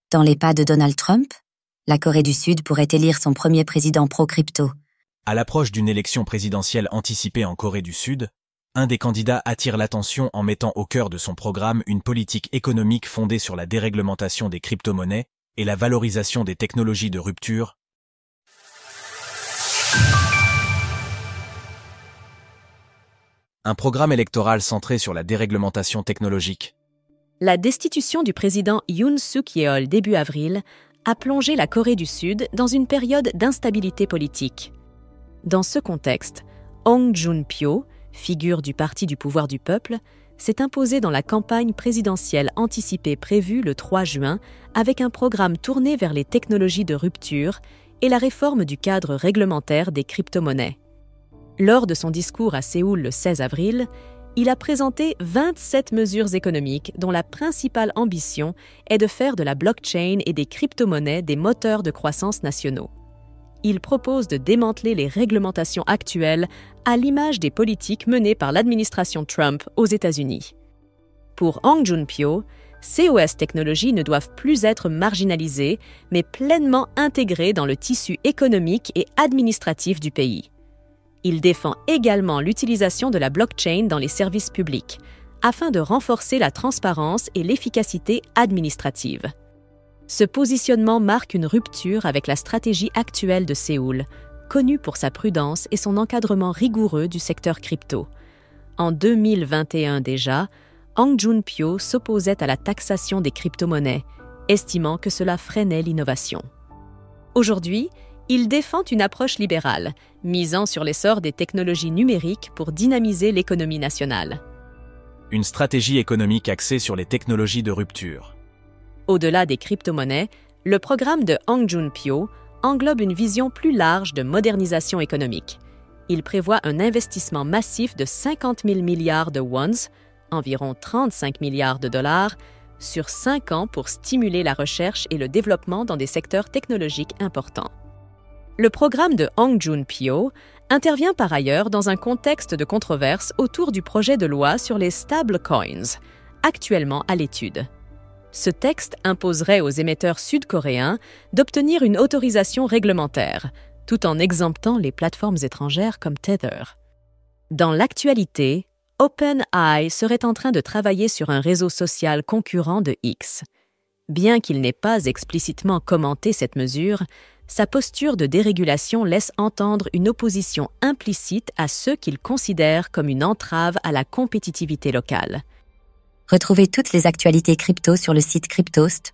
Dans les pas de Donald Trump, la Corée du Sud pourrait élire son premier président pro-crypto. À l'approche d'une élection présidentielle anticipée en Corée du Sud, un des candidats attire l'attention en mettant au cœur de son programme une politique économique fondée sur la déréglementation des crypto-monnaies et la valorisation des technologies de rupture. Un programme électoral centré sur la déréglementation technologique. La destitution du président Yoon Suk-yeol début avril a plongé la Corée du Sud dans une période d'instabilité politique. Dans ce contexte, Hong Joon-pyo, figure du Parti du pouvoir du peuple, s'est imposé dans la campagne présidentielle anticipée prévue le 3 juin avec un programme tourné vers les technologies de rupture et la réforme du cadre réglementaire des crypto-monnaies. Lors de son discours à Séoul le 16 avril, il a présenté 27 mesures économiques dont la principale ambition est de faire de la blockchain et des crypto-monnaies des moteurs de croissance nationaux. Il propose de démanteler les réglementations actuelles à l'image des politiques menées par l'administration Trump aux États-Unis. Pour Hong Joon-pyo, COS technologies ne doivent plus être marginalisées, mais pleinement intégrées dans le tissu économique et administratif du pays. Il défend également l'utilisation de la blockchain dans les services publics, afin de renforcer la transparence et l'efficacité administrative. Ce positionnement marque une rupture avec la stratégie actuelle de Séoul, connue pour sa prudence et son encadrement rigoureux du secteur crypto. En 2021 déjà, Hong Joon-pyo s'opposait à la taxation des crypto-monnaies, estimant que cela freinait l'innovation. Aujourd'hui, il défend une approche libérale, misant sur l'essor des technologies numériques pour dynamiser l'économie nationale. Une stratégie économique axée sur les technologies de rupture. Au-delà des crypto-monnaies, le programme de Hong Joon-pyo englobe une vision plus large de modernisation économique. Il prévoit un investissement massif de 50 000 milliards de wons, environ 35 milliards de dollars, sur 5 ans pour stimuler la recherche et le développement dans des secteurs technologiques importants. Le programme de Hong Joon-pyo intervient par ailleurs dans un contexte de controverse autour du projet de loi sur les stablecoins, actuellement à l'étude. Ce texte imposerait aux émetteurs sud-coréens d'obtenir une autorisation réglementaire, tout en exemptant les plateformes étrangères comme Tether. Dans l'actualité, OpenAI serait en train de travailler sur un réseau social concurrent de X. Bien qu'il n'ait pas explicitement commenté cette mesure, sa posture de dérégulation laisse entendre une opposition implicite à ceux qu'il considère comme une entrave à la compétitivité locale. Retrouvez toutes les actualités crypto sur le site cryptost.fr.